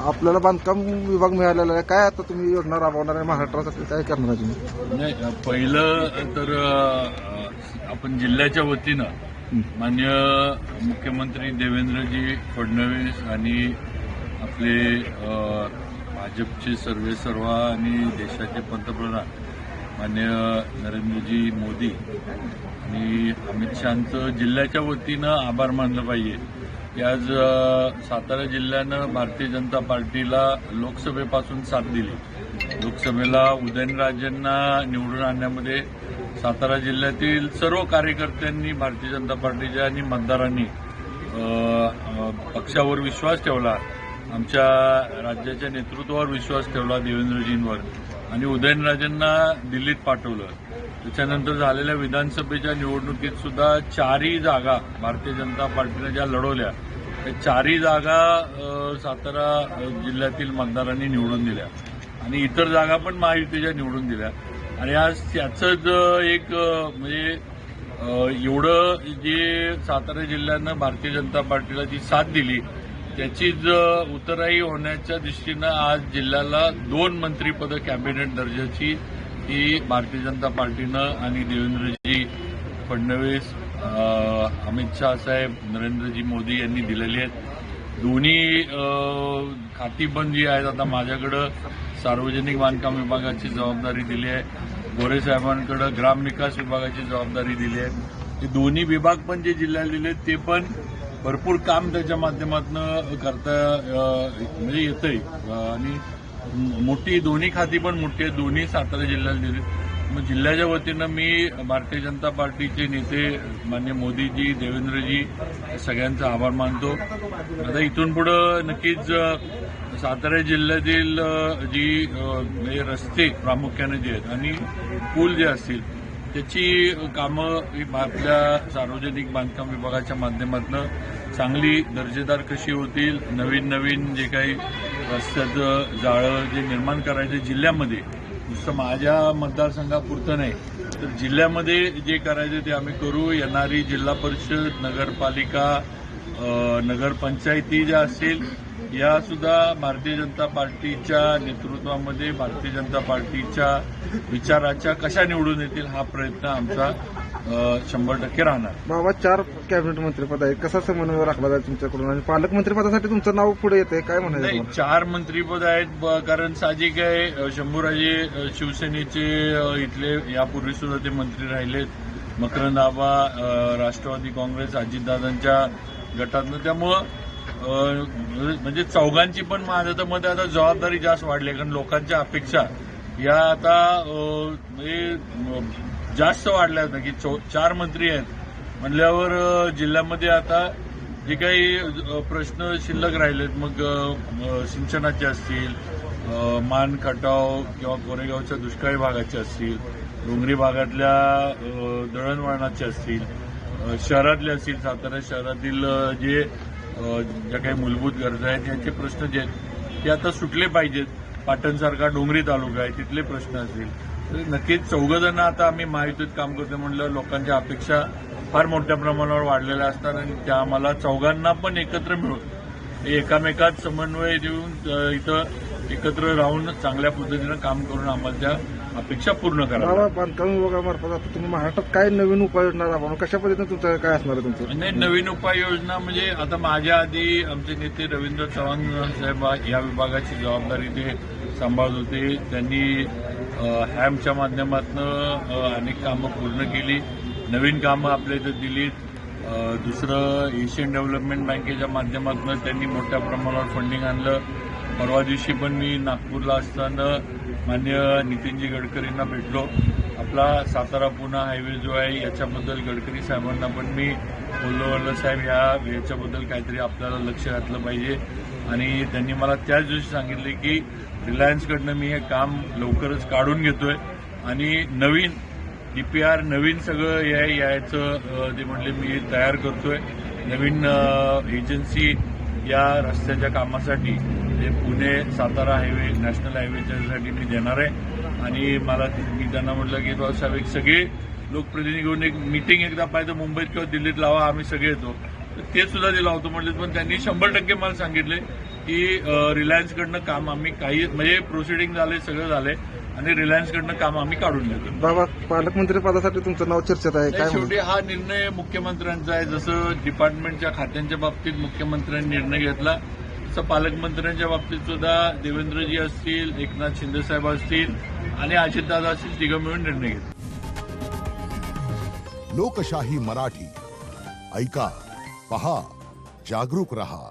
आपल्याला बांधकाम विभाग मिळालेला आहे, काय आता तुम्ही योजना राबवणार आहे महाराष्ट्रासाठी, काय करणार आहे तुम्ही? नाही, पहिलं तर आपण जिल्ह्याच्या वतीनं माननीय मुख्यमंत्री देवेंद्रजी फडणवीस आणि आपले भाजपचे सर्वेसर्वा आणि देशाचे पंतप्रधान माननीय नरेंद्रजी मोदी आणि अमित शहांचं जिल्ह्याच्या वतीनं आभार मानलं पाहिजे की आज सातारा जिल्ह्यानं भारतीय जनता पार्टीला लोकसभेपासून साथ दिली. लोकसभेला उदयनराजेंना निवडून आणण्यामध्ये सातारा जिल्ह्यातील सर्व कार्यकर्त्यांनी भारतीय जनता पार्टीच्या आणि मतदारांनी पक्षावर विश्वास ठेवला, आमच्या राज्याच्या नेतृत्वावर विश्वास ठेवला देवेंद्रजींवर आणि उदयनराजेंना दिल्लीत पाठवलं. त्याच्यानंतर झालेल्या विधानसभेच्या निवडणुकीत सुद्धा 4ही जागा भारतीय जनता पार्टीने ज्या लढवल्या त्या 4ही जागा सातारा जिल्ह्यातील मतदारांनी निवडून दिल्या आणि इतर जागा पण महायुतीच्या निवडून दिल्या. आणि आज त्याचंच एक म्हणजे एवढं जे सातारा जिल्ह्यानं भारतीय जनता पार्टीला जी साथ दिली त्याचीच उतराई होण्याच्या दृष्टीनं आज जिल्ह्याला 2 मंत्रीपदं कॅबिनेट दर्जाची ही भारतीय जनता पार्टीनं आणि देवेंद्रजी फडणवीस, अमित शहा साहेब, नरेंद्रजी मोदी यांनी दिलेली आहेत. दोन्ही खाती पण जी आहेत आता माझ्याकडं सार्वजनिक बांधकाम विभागाची जबाबदारी दिली आहे, गोरे साहेबांकडे ग्रामविकास विभागाची जबाबदारी दिली आहे. हे दोन्ही विभाग पण जे जिल्ह्याला दिले ते पण भरपूर काम त्याच्या माध्यमातून करता म्हणजे येतंय आणि मोठी दोन्ही खाती पण मोठी आहेत, दोन्ही सातारा जिल्ह्याला दिली. मग जिल्ह्याच्या वतीनं मी भारतीय जनता पार्टीचे नेते माननीय मोदीजी, देवेंद्रजी सगळ्यांचा आभार मानतो. आता इथून पुढं नक्कीच सातारा जिल्ह्यातील जी म्हणजे रस्ते प्रामुख्याने जे आहेत आणि पूल जे असतील त्याची कामं ही आपल्या सार्वजनिक बांधकाम विभागाच्या माध्यमातून चांगली दर्जेदार कशी होतील, नवीन नवीन जे काही रस्त्याचं जाळं जे निर्माण करायचं जिल्ह्यामध्ये, नुसतं माझ्या मतदारसंघापुरतं नाही तर जिल्ह्यामध्ये जे करायचं ते आम्ही करू. येणारी जिल्हा परिषद, नगरपालिका, नगरपंचायती ज्या असतील या सुद्धा भारतीय जनता पार्टीच्या नेतृत्वामध्ये भारतीय जनता पार्टीच्या विचाराच्या कशा निवडून येतील हा प्रयत्न आमचा 100% राहणार. बाबा 4 कॅबिनेट मंत्रीपद आहेत, कसा समन्वय राखला जाईल तुमच्याकडून आणि पालकमंत्रीपदासाठी तुमचं नाव पुढे येतंय, काय म्हणायचं? नाही, 4 मंत्रीपद आहेत कारण साहजिक आहे. शंभूराजे शिवसेनेचे इथले यापूर्वी सुद्धा ते मंत्री राहिलेत, मकरंद आबा राष्ट्रवादी काँग्रेस अजितदादांच्या गटातनं, त्यामुळं म्हणजे चौघांची पण माझं तर मत आता जबाबदारी जास्त वाढली कारण लोकांच्या अपेक्षा या आता म्हणजे जास्त वाढल्या आहेत की 4 मंत्री आहेत म्हणल्यावर जिल्ह्यामध्ये आता जे काही प्रश्न शिल्लक राहिलेत मग सिंचनाचे असतील, मान खटाव किंवा कोरेगावच्या दुष्काळी भागाचे असतील, डोंगरी भागातल्या दळणवळणाचे असतील, शहरातले असतील, सातारा शहरातील जे ज्या काही मूलभूत गरजा आहेत यांचे प्रश्न जे आहेत ते आता सुटले पाहिजेत. पाटणसारखा डोंगरी तालुका आहे तिथले प्रश्न असतील तर नक्कीच 4 जण आता आम्ही महायुतीत काम करतो म्हणलं लोकांच्या अपेक्षा फार मोठ्या प्रमाणावर वाढलेल्या असतात आणि त्या आम्हाला 4घांना पण एकत्र मिळून एकामेकात समन्वय देऊन इथं एकत्र राहून चांगल्या पद्धतीनं काम करून आम्हाला त्या अपेक्षा पूर्ण करा. बांधकाम विभागामार्फत आता तुम्ही महाराष्ट्रात काय नवीन उपाययोजना राबवणार, कशा पद्धतीनं तुमचं काय असणार आहे तुमचं? नाही, नवीन उपाययोजना म्हणजे आता माझ्या आधी आमचे नेते रवींद्र चव्हाण साहेब या विभागाची जबाबदारी ते सांभाळत होते. त्यांनी हॅमच्या माध्यमातून अनेक कामं पूर्ण केली, नवीन कामं आपल्या इथं दिलीत. दुसरं एशियन डेव्हलपमेंट बँकेच्या माध्यमातून त्यांनी मोठ्या प्रमाणावर फंडिंग आणलं. परवा दिवशी पण मी नागपूरला असताना माननीय नितीनजी गडकरींना भेटलो. आपला सातारा पुणे हायवे जो आहे याच्याबद्दल गडकरी साहेबांना पण मी बोललो, साहेब याच्याबद्दल काहीतरी आपल्याला लक्ष घातलं पाहिजे आणि त्यांनी मला त्याच दिवशी सांगितले की रिलायन्सकडनं मी हे काम लवकरच काढून घेतोय आणि नवीन DPR नवीन सगळं यायचं ते म्हटले मी तयार करतोय. नवीन एजन्सी या रस्त्याच्या कामासाठी जे पुणे सातारा हायवे नॅशनल हायवेच्यासाठी मी देणार आहे आणि मी त्यांना म्हटलं की साहेब एक सगळे लोकप्रतिनिधी घेऊन एक मीटिंग एकदा पाहिजे मुंबईत किंवा दिल्लीत लावा, आम्ही सगळे येतो. ते सुद्धा ते लावतो म्हटले पण त्यांनी 100% मला सांगितले की रिलायन्सकडनं काम आम्ही काही म्हणजे प्रोसिडिंग झाले, सगळं झाले आणि रिलायन्सकडनं काम आम्ही काढून घेतो. बाबा, पालकमंत्री पदासाठी तुमचं नाव चर्चेत आहे, काय शेवटी हा निर्णय मुख्यमंत्र्यांचा आहे. जसं डिपार्टमेंटच्या खात्यांच्या बाबतीत मुख्यमंत्र्यांनी निर्णय घेतला, तसं पालकमंत्र्यांच्या बाबतीत सुद्धा देवेंद्रजी असतील, एकनाथ शिंदेसाहेब असतील आणि अजितदादा असतील, तिघं मिळून निर्णय घेतला. लोकशाही मराठी ऐका, पहा, जागरूक रहा.